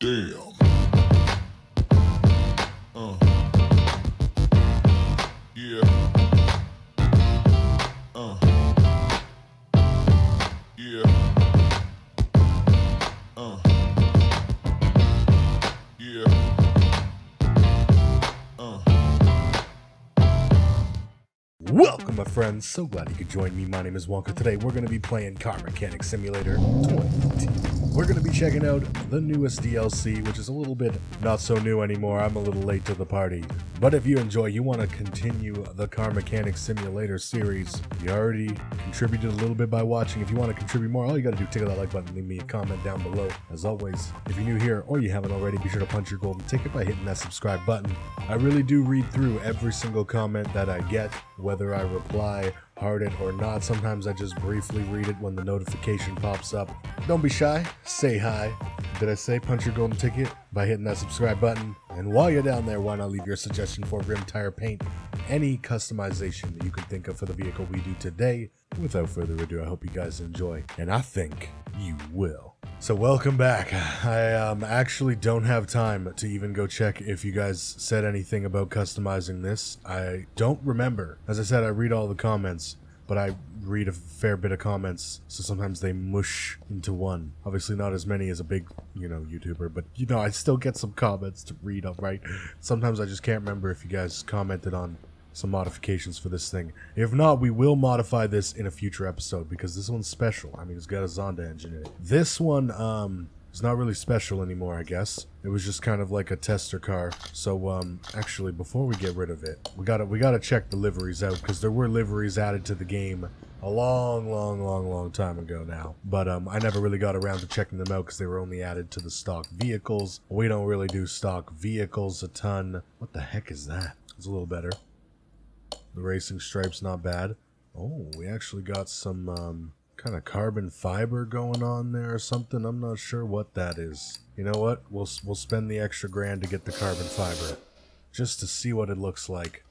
Damn. Yeah. Yeah. Yeah. Welcome, my friends. So glad you could join me. My name is Wonka. Today we're going to be playing Car Mechanic Simulator 2018. We're going to be checking out the newest DLC, which is a little bit not so new anymore. I'm a little late to the party. But if you want to continue the Car Mechanic Simulator series, you already contributed a little bit by watching. If you want to contribute more, all you got to do is tickle that like button, leave me a comment down below. As always, if you're new here or you haven't already, be sure to punch your golden ticket by hitting that subscribe button. I really do read through every single comment that I get, whether I reply, heart it or not. Sometimes I just briefly read it when the notification pops up. Don't be shy, say hi. Did I say punch your golden ticket by hitting that subscribe button? And while you're down there, why not leave your suggestion for rim tire paint, any customization that you can think of for the vehicle we do today. Without further ado, I hope you guys enjoy, and I think you will. So welcome back. I actually don't have time to even go check if you guys said anything about customizing this. I don't remember. As I said, I read all the comments, but I read a fair bit of comments, so sometimes they mush into one. Obviously not as many as a big, YouTuber, but I still get some comments to read up, right? Sometimes I just can't remember if you guys commented on some modifications for this thing. If not, we will modify this in a future episode because this one's special. I mean, it's got a Zonda engine in it. This one is not really special anymore, I guess. It was just kind of like a tester car. So actually, before we get rid of it, we gotta check the liveries out because there were liveries added to the game a long time ago now. But I never really got around to checking them out because they were only added to the stock vehicles. We don't really do stock vehicles a ton. What the heck is that? It's a little better. The racing stripe's not bad. Oh, we actually got some kind of carbon fiber going on there or something. I'm not sure what that is. You know what? We'll spend the extra grand to get the carbon fiber. Just to see what it looks like.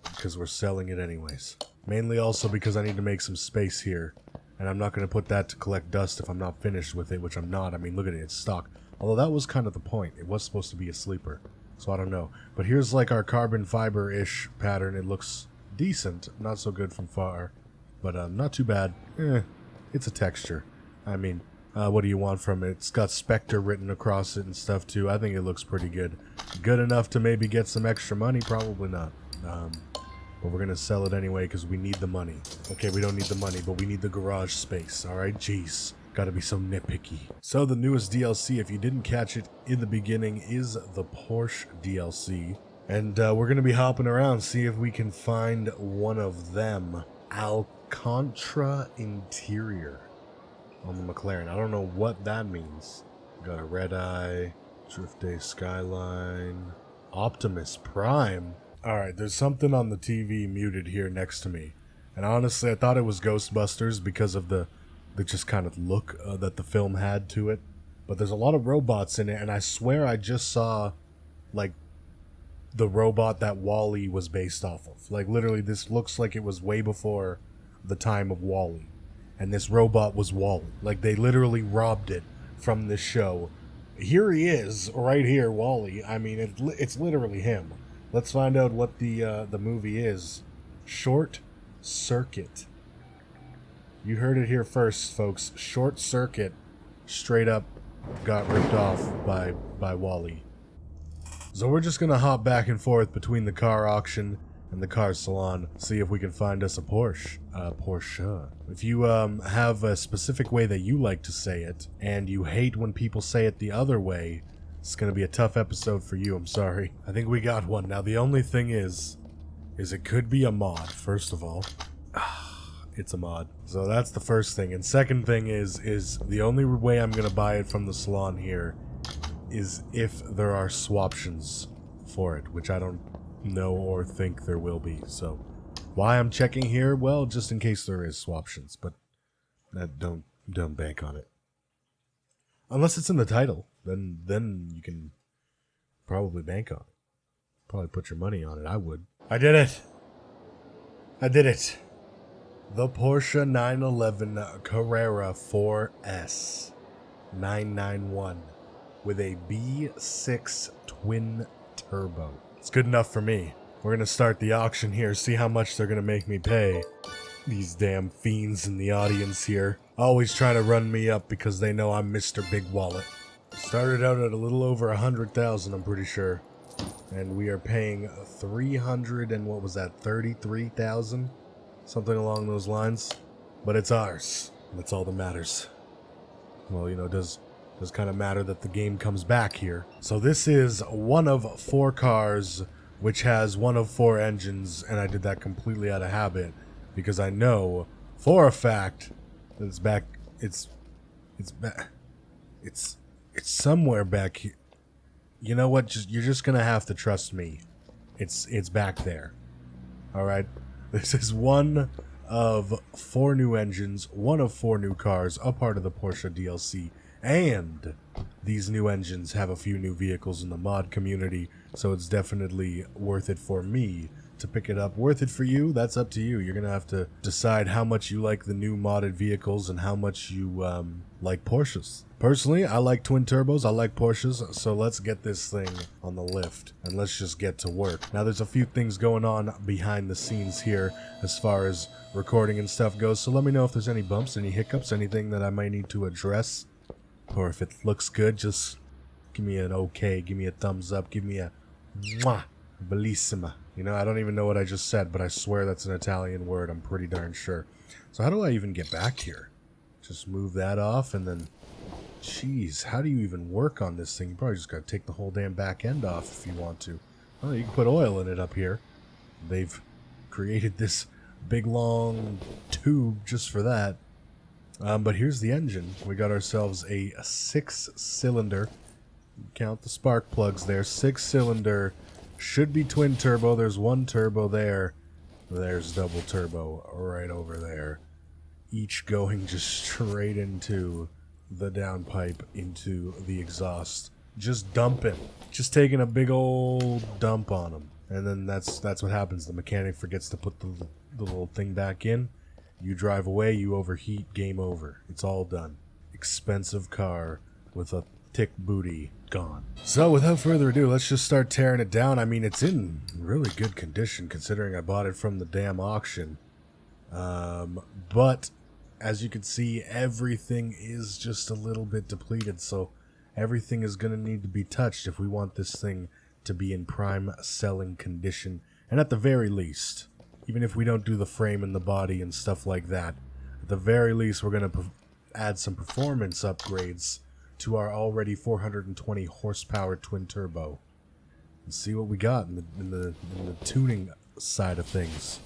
Because we're selling it anyways. Mainly also because I need to make some space here. And I'm not going to put that to collect dust if I'm not finished with it, which I'm not. I mean, look at it. It's stock. Although that was kind of the point. It was supposed to be a sleeper. So I don't know. But here's like our carbon fiber-ish pattern. It looks decent. Not so good from far. But not too bad. It's a texture. I mean, what do you want from it? It's got Spectre written across it and stuff too. I think it looks pretty good. Good enough to maybe get some extra money? Probably not. But we're going to sell it anyway because we need the money. Okay, we don't need the money, but we need the garage space. Alright, jeez. Gotta be so nitpicky. So the newest DLC, if you didn't catch it in the beginning, is the Porsche DLC. And we're going to be hopping around, see if we can find one of them. Alcantara interior on the McLaren. I don't know what that means. Got a red eye, Drift Day Skyline, Optimus Prime. Alright, there's something on the TV muted here next to me. And honestly, I thought it was Ghostbusters because of the just kind of look that the film had to it. But there's a lot of robots in it, and I swear I just saw, like, the robot that WALL-E was based off of. Like, literally, this looks like it was way before the time of WALL-E. And this robot was WALL-E. Like, they literally robbed it from this show. Here he is, right here, WALL-E. I mean, it's literally him. Let's find out what the movie is. Short Circuit. You heard it here first, folks. Short Circuit straight up got ripped off by WALL-E. So we're just going to hop back and forth between the car auction and the car salon, see if we can find us a Porsche. Porsche. If you have a specific way that you like to say it, and you hate when people say it the other way, it's going to be a tough episode for you, I'm sorry. I think we got one. Now the only thing is it could be a mod, first of all. It's a mod. So that's the first thing. And second thing is the only way I'm going to buy it from the salon here is if there are swaptions for it, which I don't know or think there will be. So why I'm checking here? Well, just in case there is swaptions, but don't bank on it. Unless it's in the title, then you can probably bank on it. Probably put your money on it. I would. I did it. The Porsche 911 Carrera 4S 991. with a B6 twin turbo. It's good enough for me. We're gonna start the auction here, see how much they're gonna make me pay. These damn fiends in the audience here, always trying to run me up because they know I'm Mr. Big Wallet. Started out at a little over 100,000, I'm pretty sure. And we are paying 300 and what was that, 33,000? Something along those lines. But it's ours. That's all that matters. Well, you know, does kind of matter that the game comes back here. So this is one of 4 cars which has one of 4 engines, and I did that completely out of habit because I know for a fact that it's somewhere back here. You know what? You're just gonna have to trust me. It's back there. All right. This is one of 4 new engines, one of 4 new cars, a part of the Porsche DLC, and these new engines have a few new vehicles in the mod community, so it's definitely worth it for me to pick it up. Worth it for you? That's up to you. You're gonna have to decide how much you like the new modded vehicles and how much you like Porsches. Personally, I like twin turbos, I like Porsches, so let's get this thing on the lift and let's just get to work. Now there's a few things going on behind the scenes here as far as recording and stuff goes, so let me know if there's any bumps, any hiccups, anything that I might need to address. Or if it looks good, just give me an okay, give me a thumbs up, give me a mwah, bellissima. You know, I don't even know what I just said, but I swear that's an Italian word, I'm pretty darn sure. So how do I even get back here? Just move that off and then, jeez, how do you even work on this thing? You probably just gotta take the whole damn back end off if you want to. Oh, you can put oil in it up here. They've created this big long tube just for that. But here's the engine. We got ourselves a 6-cylinder. Count the spark plugs there. 6-cylinder. Should be twin turbo. There's 1 turbo there. There's double turbo right over there. Each going just straight into the downpipe, into the exhaust. Just dumping. Just taking a big old dump on them. And then that's what happens. The mechanic forgets to put the little thing back in. You drive away, you overheat, game over. It's all done. Expensive car with a thick booty, gone. So without further ado, let's just start tearing it down. I mean, it's in really good condition considering I bought it from the damn auction. But as you can see, everything is just a little bit depleted, so everything is going to need to be touched if we want this thing to be in prime selling condition. And at the very least, even if we don't do the frame and the body and stuff like that, at the very least we're going to add some performance upgrades to our already 420 horsepower twin turbo. And see what we got in the tuning side of things.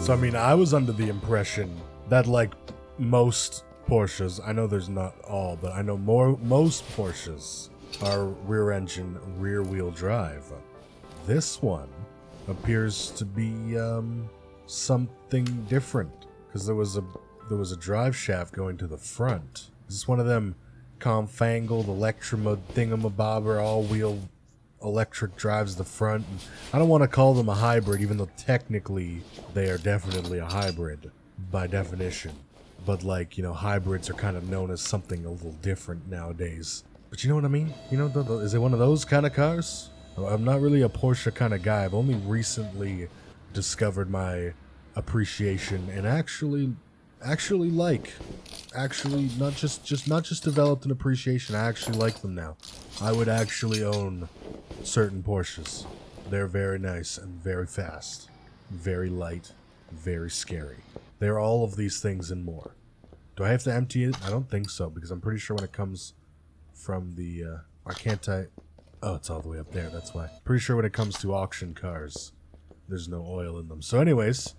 So, I mean, I was under the impression that, like, most Porsches, I know there's not all, but I know most Porsches are rear-engine, rear-wheel drive. This one appears to be something different, because there was a drive shaft going to the front. Is this one of them confangled electromod thingamabobber all-wheel electric drives the front? And I don't want to call them a hybrid, even though technically they are definitely a hybrid by definition. but like, you know, hybrids are kind of known as something a little different nowadays. But you know what I mean? You know, is it one of those kind of cars? I'm not really a Porsche kind of guy. I've only recently discovered my appreciation and actually not just developed an appreciation. I actually like them now. I would actually own certain Porsches. They're very nice and very fast, very light, very scary. They're all of these things and more. Do I have to empty it? I don't think so, because I'm pretty sure when it comes from the why can't I? Oh, it's all the way up there, that's why. Pretty sure when it comes to auction cars, there's no oil in them. So anyways,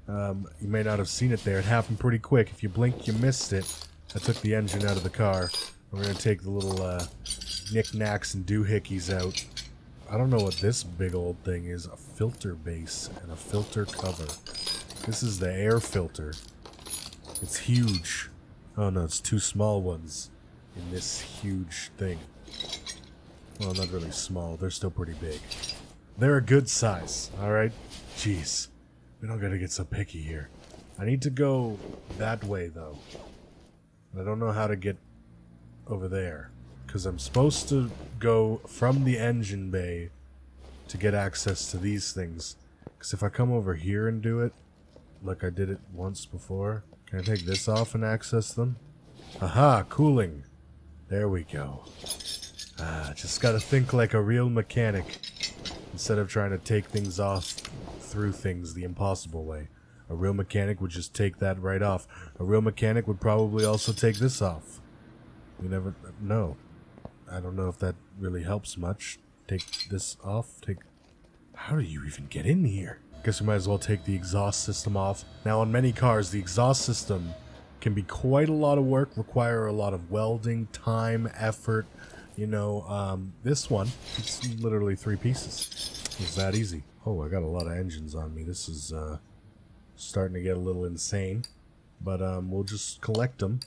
you may not have seen it there. It happened pretty quick. If you blink, you missed it. I took the engine out of the car. We're going to take the little knickknacks and doohickeys out. I don't know what this big old thing is. A filter base and a filter cover. This is the air filter. It's huge. Oh no, it's two small ones in this huge thing. Well, not really small. They're still pretty big. They're a good size, alright? Jeez. We don't gotta get so picky here. I need to go that way, though. I don't know how to get over there. Because I'm supposed to go from the engine bay to get access to these things. Because if I come over here and do it, like I did it once before, can I take this off and access them? Aha, cooling. There we go. Just gotta think like a real mechanic. Instead of trying to take things off through things the impossible way. A real mechanic would just take that right off. A real mechanic would probably also take this off. You never know. I don't know if that really helps much. Take this off. How do you even get in here? Guess we might as well take the exhaust system off. Now on many cars, the exhaust system can be quite a lot of work, require a lot of welding, time, effort. You know, this one, it's literally 3 pieces. It's that easy. Oh, I got a lot of engines on me. This is starting to get a little insane. But we'll just collect them.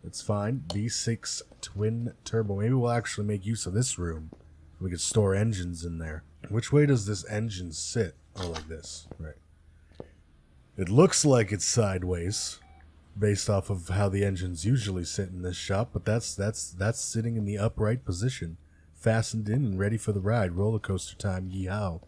It's fine. V6 twin turbo. Maybe we'll actually make use of this room. We could store engines in there. Which way does this engine sit? Oh, like this. Right. It looks like it's sideways, based off of how the engines usually sit in this shop, but that's sitting in the upright position, fastened in and ready for the ride. Roller coaster time, yeehaw.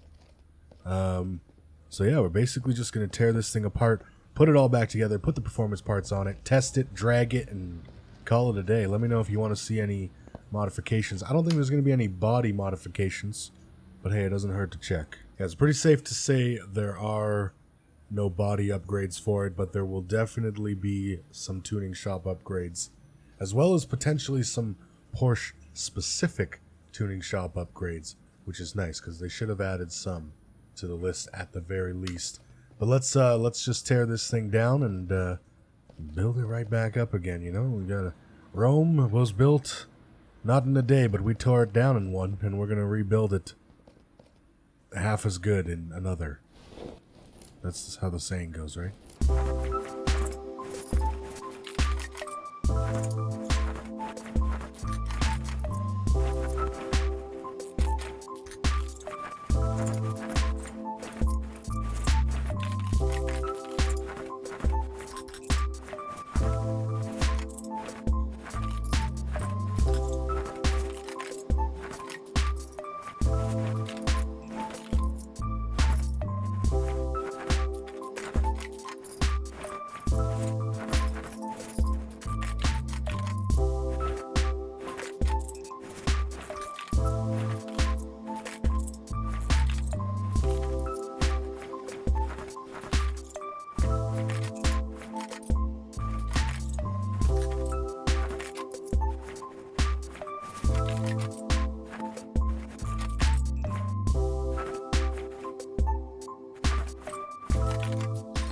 So yeah, we're basically just going to tear this thing apart, put it all back together, put the performance parts on it, test it, drag it, and call it a day. Let me know if you want to see any modifications. I don't think there's going to be any body modifications, but hey, it doesn't hurt to check. Yeah, it's pretty safe to say there are no body upgrades for it, but there will definitely be some tuning shop upgrades, as well as potentially some Porsche-specific tuning shop upgrades, which is nice, because they should have added some to the list at the very least. But let's just tear this thing down and build it right back up again, you know? We gotta... Rome was built not in a day, but we tore it down in one, and we're gonna rebuild it half as good in another. That's how the saying goes, right?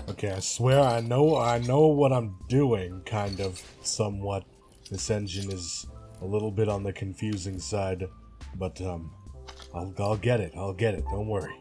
Okay, I swear I know what I'm doing, kind of, somewhat. This engine is a little bit on the confusing side, but I'll get it, don't worry.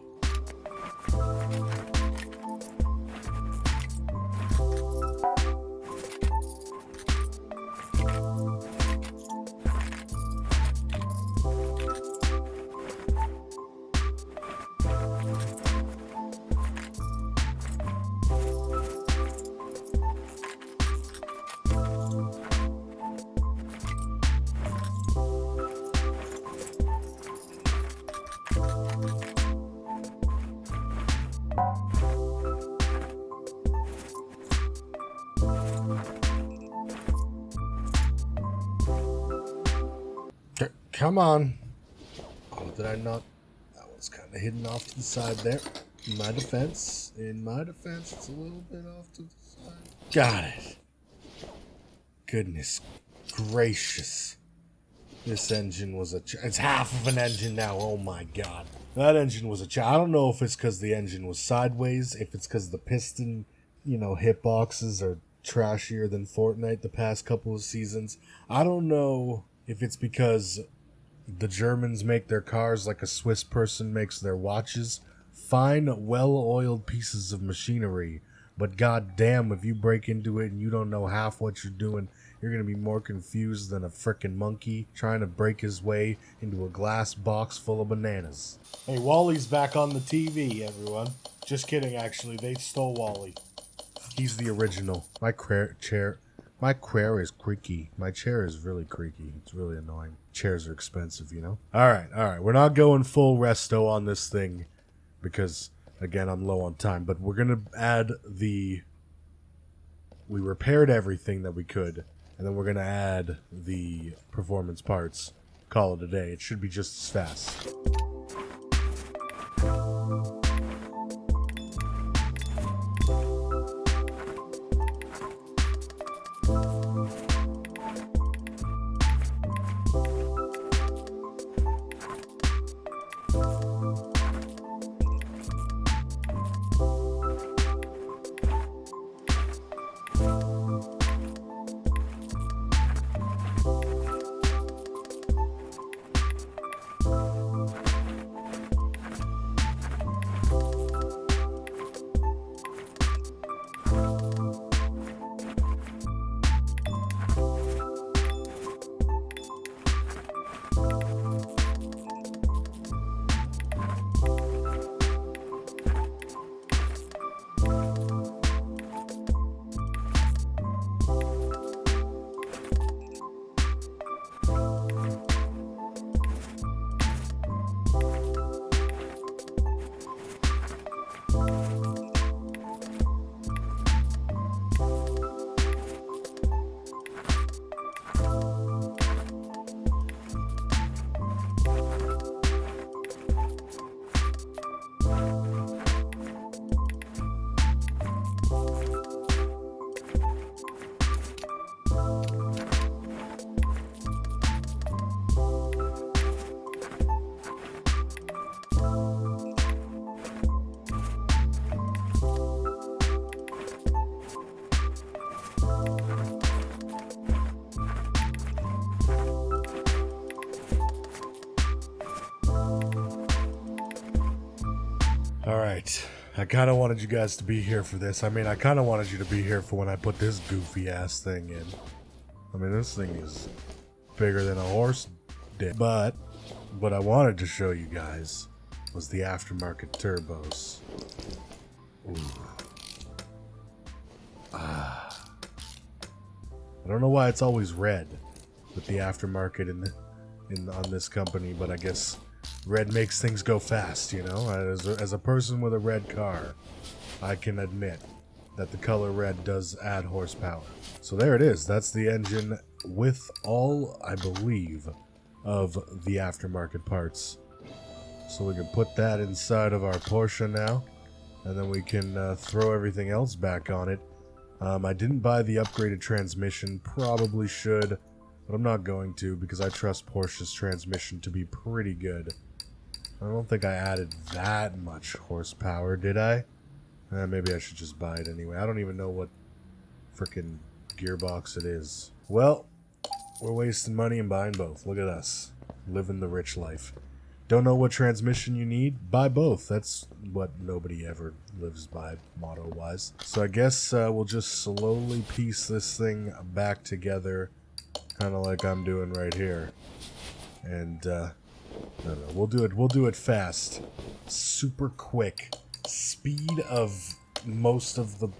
Come on. Oh, did I not? That was kind of hidden off to the side there. In my defense, it's a little bit off to the side. Got it. Goodness gracious. This engine was it's half of an engine now. Oh my god. That engine was I don't know if it's because the engine was sideways, if it's because the piston, hitboxes are trashier than Fortnite the past couple of seasons. I don't know if it's because the Germans make their cars like a Swiss person makes their watches. Fine, well-oiled pieces of machinery. But goddamn, if you break into it and you don't know half what you're doing, you're going to be more confused than a frickin' monkey trying to break his way into a glass box full of bananas. Hey, Wally's back on the TV, everyone. Just kidding, actually. They stole Wally. He's the original. My chair is creaky. My chair is really creaky. It's really annoying. Chairs are expensive, Alright. We're not going full resto on this thing because, again, I'm low on time. But we're going to add we repaired everything that we could. And then we're going to add the performance parts. Call it a day. It should be just as fast. Alright, I kind of wanted you guys to be here for this. I kind of wanted you to be here for when I put this goofy ass thing in. This thing is bigger than a horse dick. But what I wanted to show you guys was the aftermarket turbos. Ooh. I don't know why it's always red with the aftermarket on this company, but I guess red makes things go fast, As a person with a red car, I can admit that the color red does add horsepower. So there it is. That's the engine with all, I believe, of the aftermarket parts. So we can put that inside of our Porsche now, and then we can throw everything else back on it. I didn't buy the upgraded transmission. Probably should, but I'm not going to because I trust Porsche's transmission to be pretty good. I don't think I added that much horsepower, did I? Maybe I should just buy it anyway. I don't even know what frickin' gearbox it is. Well, we're wasting money and buying both. Look at us. Living the rich life. Don't know what transmission you need? Buy both. That's what nobody ever lives by, motto-wise. So I guess we'll just slowly piece this thing back together, kind of like I'm doing right here. And, no, we'll do it fast. Super quick. Speed of most of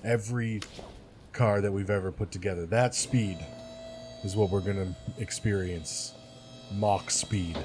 every car that we've ever put together. That speed is what we're gonna experience. Mach speed.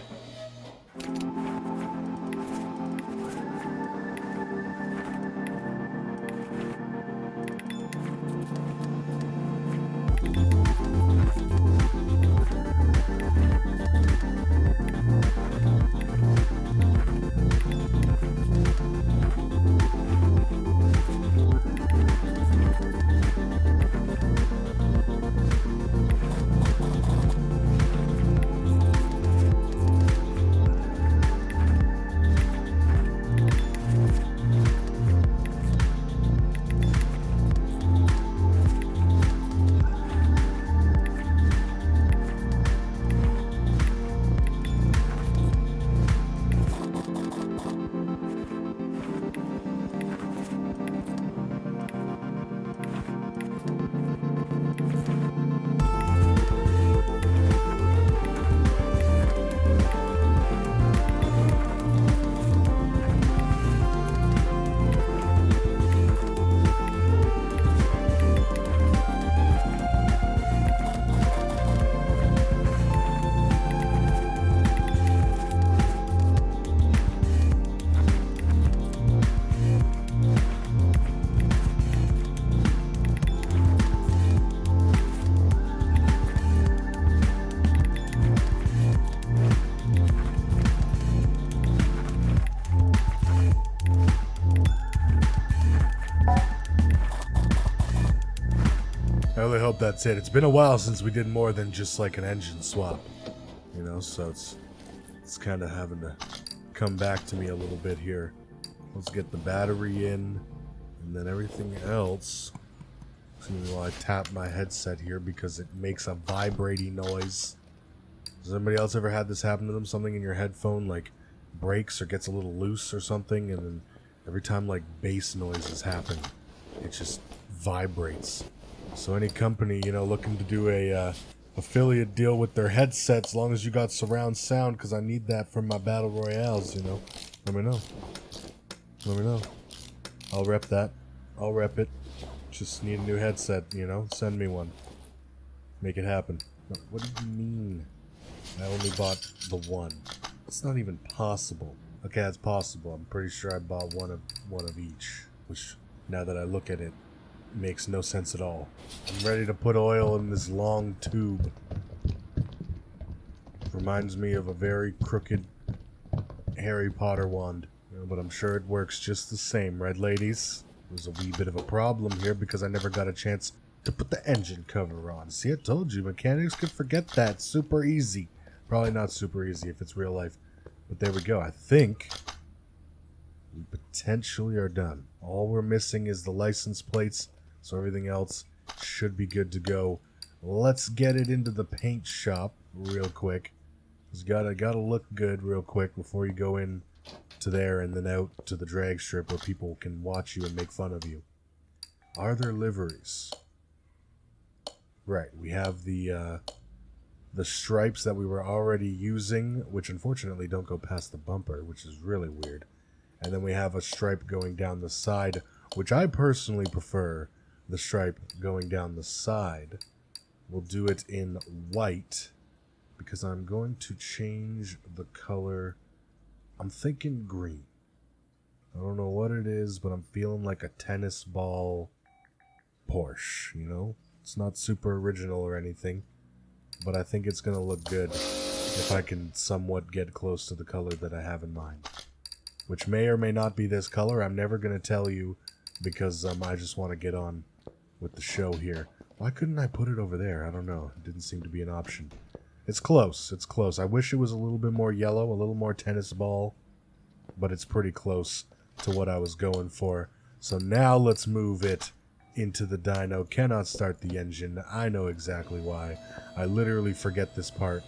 really hope that's it. It's been a while since we did more than just like an engine swap. You know, so it's kind of having to come back to me a little bit here. Let's get the battery in, and then everything else. While I tap my headset here because it makes a vibrating noise. Has anybody else ever had this happen to them? Something in your headphone like breaks or gets a little loose or something, and then every time like bass noises happen, it just vibrates. So any company, you know, looking to do a affiliate deal with their headsets, as long as you got surround sound, because I need that for my battle royales, you know, let me know. Let me know. I'll rep that. I'll rep it. Just need a new headset, you know? Send me one. Make it happen. What do you mean? I only bought the one. It's not even possible. Okay, it's possible. I'm pretty sure I bought one of each. Which, now that I look at it, makes no sense at all. I'm ready to put oil in this long tube. Reminds me of a very crooked Harry Potter wand. You know, but I'm sure it works just the same, right, ladies? There's a wee bit of a problem here because I never got a chance to put the engine cover on. See, I told you, mechanics could forget that. Super easy. Probably not super easy if it's real life. But there we go. I think we potentially are done. All we're missing is the license plates, so everything else should be good to go. Let's get it into the paint shop real quick. It's gotta look good real quick before you go in to there and then out to the drag strip where people can watch you and make fun of you. Are there liveries? Right, we have the stripes that we were already using, which unfortunately don't go past the bumper, which is really weird. And then we have a stripe going down the side, which I personally prefer the stripe going down the side. We'll do it in white because I'm going to change the color. I'm thinking green. I don't know what it is, but I'm feeling like a tennis ball Porsche, you know? It's not super original or anything, but I think it's going to look good if I can somewhat get close to the color that I have in mind. Which may or may not be this color. I'm never going to tell you because I just want to get on with the show here. Why couldn't I put it over there? I don't know. It didn't seem to be an option. It's close. It's close. I wish it was a little bit more yellow, a little more tennis ball, but it's pretty close to what I was going for. So now let's move it into the dyno. Cannot start the engine. I know exactly why. I literally forget this part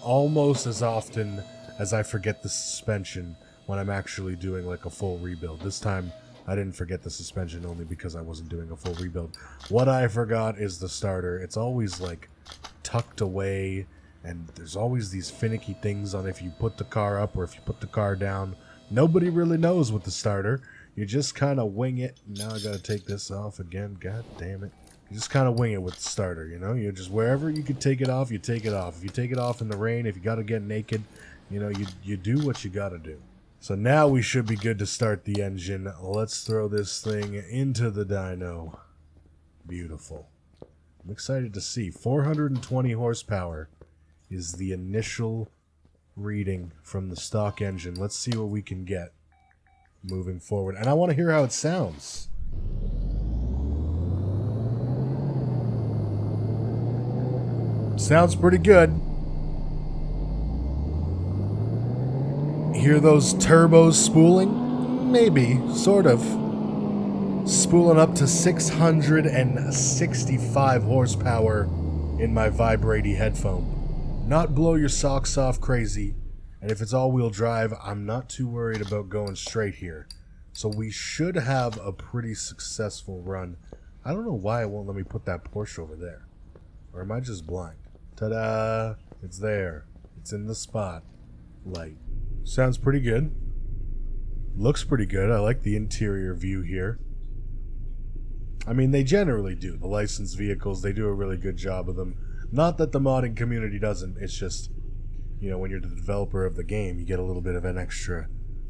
almost as often as I forget the suspension when I'm actually doing like a full rebuild. This time I didn't forget the suspension only because I wasn't doing a full rebuild. What I forgot is the starter. It's always like tucked away, and there's always these finicky things on if you put the car up or if you put the car down. Nobody really knows with the starter. You just kind of wing it. Now I gotta take this off again. God damn it. You just kind of wing it with the starter, you know? You just, wherever you can take it off, you take it off. If you take it off in the rain, if you gotta get naked, you know, you do what you gotta do. So now we should be good to start the engine. Let's throw this thing into the dyno. Beautiful. I'm excited to see. 420 horsepower is the initial reading from the stock engine. Let's see what we can get moving forward. And I want to hear how it sounds. Sounds pretty good. Hear those turbos spooling? Maybe, sort of. Spooling up to 665 horsepower in my vibrating headphone. Not blow your socks off crazy, and if it's all-wheel drive, I'm not too worried about going straight here. So we should have a pretty successful run. I don't know why it won't let me put that Porsche over there. Or am I just blind? Ta-da! It's there. It's in the spot. Light. Sounds pretty good. Looks pretty good. I like the interior view here. I mean, they generally do. The licensed vehicles, they do a really good job of them. Not that the modding community doesn't. It's just, you know, when you're the developer of the game, you get a little bit of an extra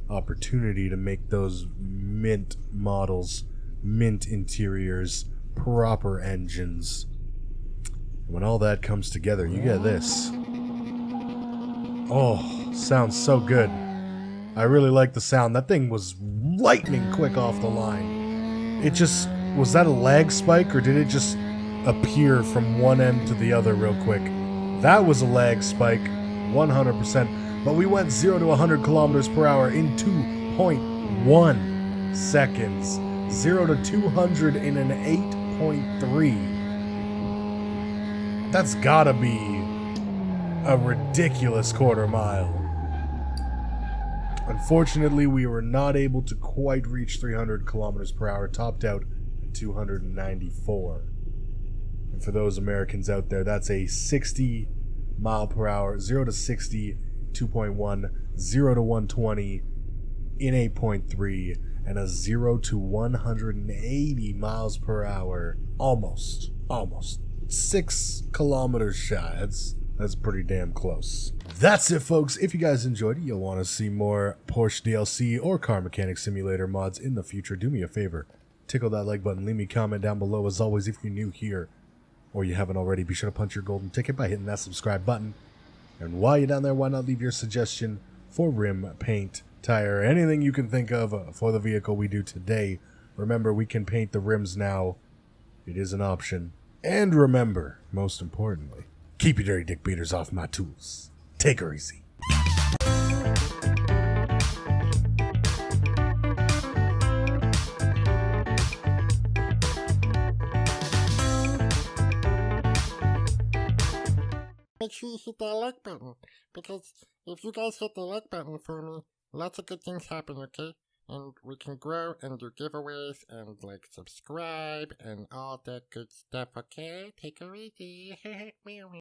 opportunity to make those mint models, mint interiors, proper engines. And when all that comes together, you get this. Oh, sounds so good. I really like the sound. That thing was lightning quick off the line. It just... Was that a lag spike, or did it just appear from one end to the other real quick. That was a lag spike, 100%. But we went 0 to 100 kilometers per hour in 2.1 seconds. 0 to 200 in an 8.3. That's gotta be a ridiculous quarter mile. Unfortunately, we were not able to quite reach 300 kilometers per hour, topped out at 294. And for those Americans out there, that's a 60 mile per hour, 0 to 60, 2.1, 0 to 120 in 8.3, and a 0 to 180 miles per hour, almost 6 kilometers shy. That's pretty damn close. That's it, folks. If you guys enjoyed it, you'll want to see more Porsche DLC or Car Mechanic Simulator mods in the future, do me a favor. Tickle that like button, leave me a comment down below. As always, if you're new here or you haven't already, be sure to punch your golden ticket by hitting that subscribe button. And while you're down there, why not leave your suggestion for rim, paint, tire, anything you can think of for the vehicle we do today. Remember, we can paint the rims now. It is an option. And remember, most importantly, keep your dirty dick beaters off my tools. Take her easy. Make sure you hit that like button, because if you guys hit the like button for me, lots of good things happen, okay? And we can grow and do giveaways and subscribe and all that good stuff, okay? Take her easy.